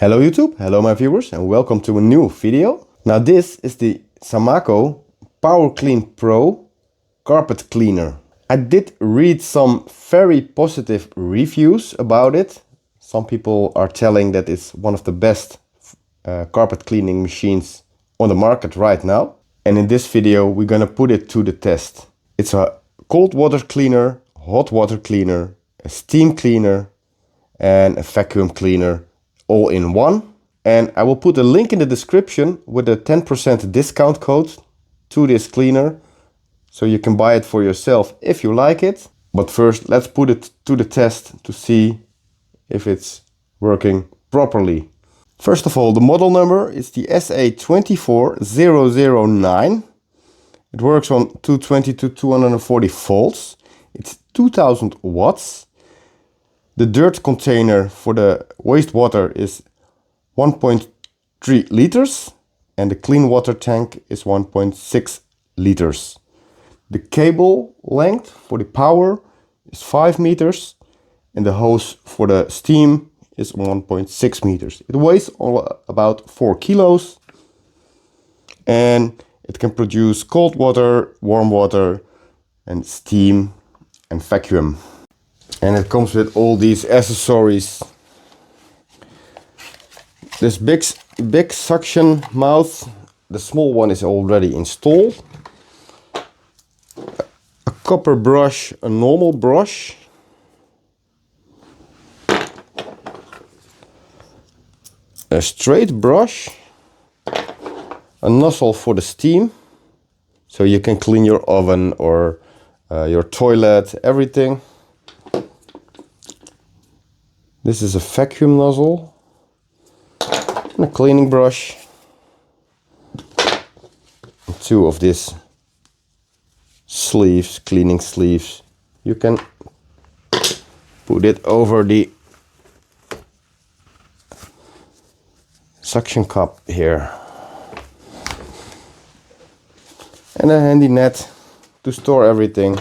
Hello YouTube, hello my viewers, and welcome to a new video. Now this is the Samako Powerclean Pro carpet cleaner. I did read some very positive reviews about it. Some people are telling that it's one of the best carpet cleaning machines on the market right now. And in this video we're gonna put it to the test. It's a cold water cleaner, hot water cleaner, a steam cleaner and a vacuum cleaner all in one. And I will put a link in the description with a 10% discount code to this cleaner, so you can buy it for yourself if you like it. But first let's put it to the test to see if it's working properly. First of all, the model number is the SA24009. It works on 220 to 240 volts. It's 2000 watts. The dirt container for the wastewater is 1.3 liters and the clean water tank is 1.6 liters. The cable length for the power is 5 meters and the hose for the steam is 1.6 meters. It weighs about 4 kilos and it can produce cold water, warm water and steam and vacuum. And it comes with all these accessories. This big suction mouth, the small one is already installed. A copper brush, a normal brush. A straight brush. A nozzle for the steam. So you can clean your oven or your toilet, everything. This is a vacuum nozzle and a cleaning brush. And 2 of these sleeves, cleaning sleeves. You can put it over the suction cup here. And a handy net to store everything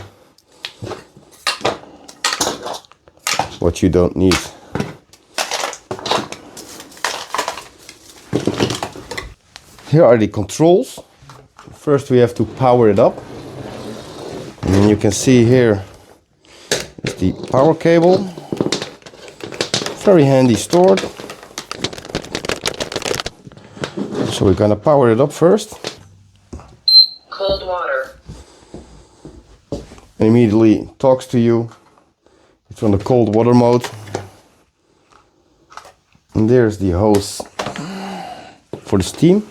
what you don't need. Here are the controls. First we have to power it up. And then you can see here is the power cable. Very handy stored. So we're gonna power it up first. Cold water. And immediately talks to you. It's on the cold water mode. And there's the hose for the steam.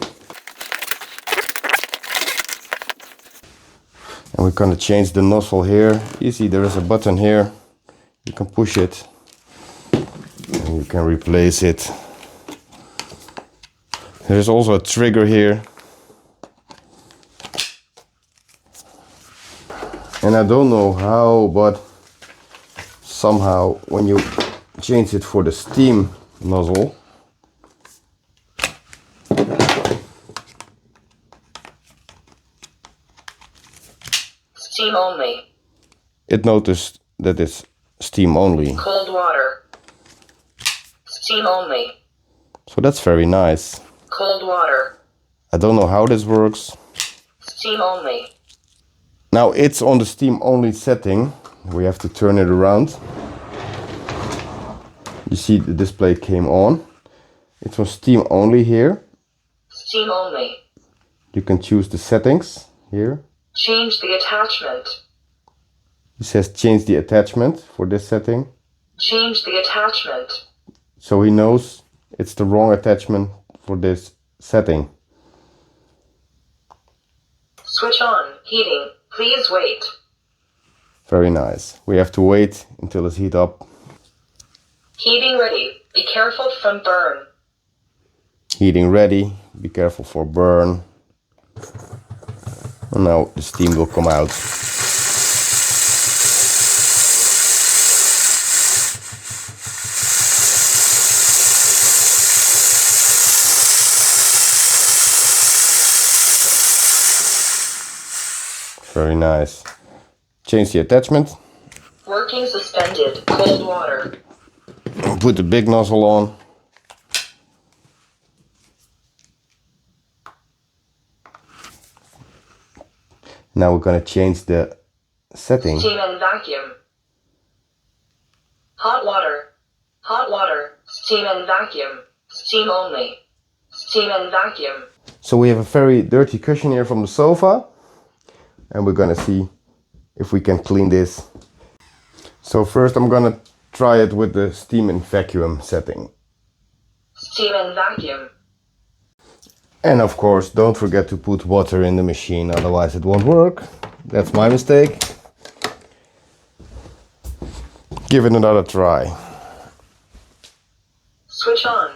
And we're gonna change the nozzle here. You see there is a button here. You can push it and you can replace it. There's also a trigger here. And I don't know how, but somehow when you change it for the steam nozzle, Steam only. it noticed that it's steam only. Cold water. Steam only. So that's very nice. Cold water. I don't know how this works. Steam only. Now it's on the steam only setting. We have to turn it around. You see the display came on. It's on steam only here. Steam only. You can choose the settings here. Change the attachment. It says change the attachment for this setting. Change the attachment. So he knows it's the wrong attachment for this setting. Switch on. Heating. Please wait. Very nice. We have to wait until it's heat up. Heating ready. Be careful from burn. Heating ready. Be careful for burn. And now the steam will come out. Very nice. Change the attachment. Working suspended. Cold water. Put the big nozzle on. Now we're gonna change the setting. Steam and vacuum. Hot water. Hot water. Steam and vacuum. Steam only. Steam and vacuum. So we have a very dirty cushion here from the sofa, and we're gonna see if we can clean this. So first I'm gonna try it with the steam and vacuum setting. Steam and vacuum. And of course, don't forget to put water in the machine, otherwise it won't work. That's my mistake. Give it another try. Switch on.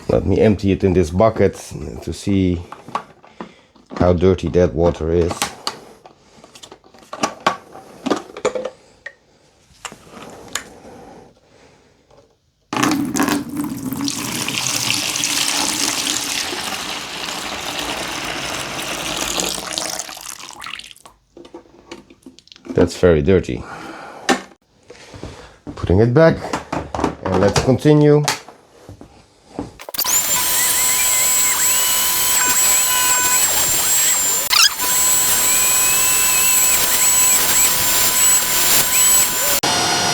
Let me empty it in this bucket to see how dirty that water is. That's very dirty. Putting it back, and let's continue.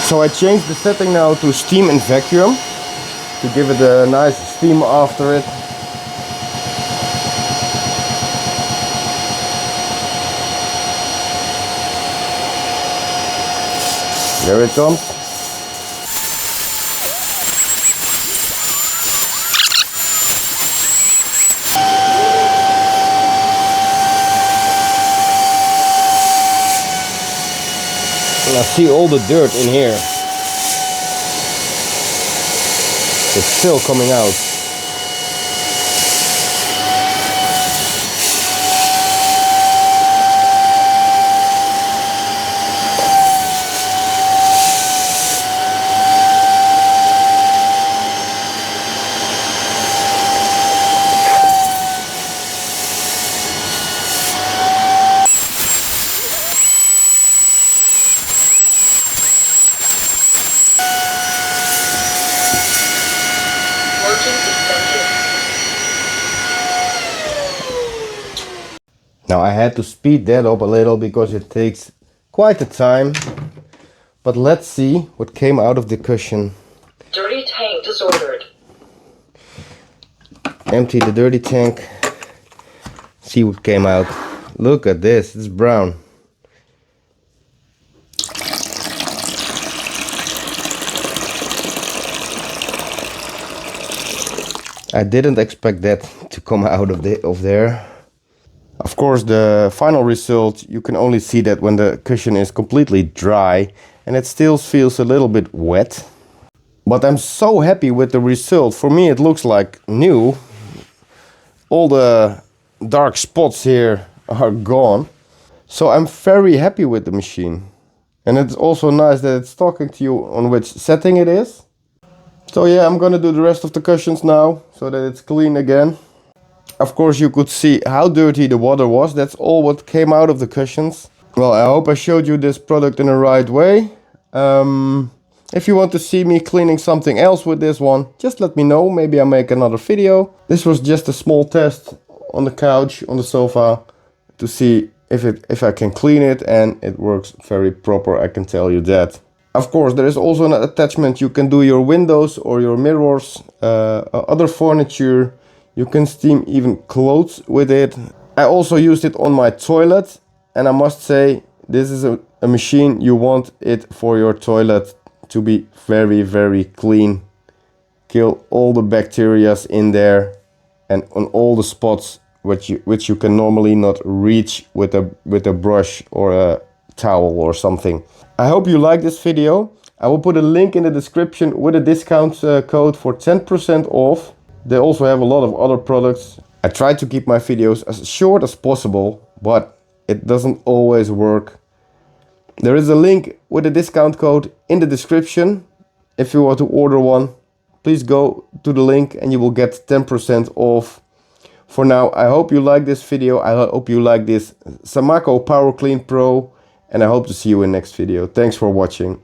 So I changed the setting now to steam and vacuum to give it a nice steam after it. There it comes. And I see all the dirt in here. It's still coming out. Now I had to speed that up a little because it takes quite a time. But let's see what came out of the cushion. Dirty tank disordered. Empty the dirty tank. See what came out. Look at this, it's brown. I didn't expect that to come out of there. Of course, the final result, you can only see that when the cushion is completely dry, and it still feels a little bit wet. But I'm so happy with the result. For me it looks like new. All the dark spots here are gone. So I'm very happy with the machine. And it's also nice that it's talking to you on which setting it is. So yeah, I'm gonna do the rest of the cushions now, so that it's clean again. Of course you could see how dirty the water was. That's all what came out of the cushions. Well, I hope I showed you this product in the right way. If you want to see me cleaning something else with this one, just let me know. Maybe I'll make another video. This was just a small test on the couch, on the sofa, to see if I can clean it, and it works very proper, I can tell you that. Of course, there is also an attachment. You can do your windows or your mirrors, other furniture. You can steam even clothes with it. I also used it on my toilet, and I must say this is a machine you want it for your toilet to be very, very clean. Kill all the bacteria in there and on all the spots which you can normally not reach with a brush or a towel or something. I hope you like this video. I will put a link in the description with a discount code for 10% off. They also have a lot of other products. I try to keep my videos as short as possible, but it doesn't always work. There is a link with a discount code in the description. If you want to order one, please go to the link and you will get 10% off. For now, I hope you like this video. I hope you like this Samako Powerclean Pro, and I hope to see you in next video. Thanks for watching.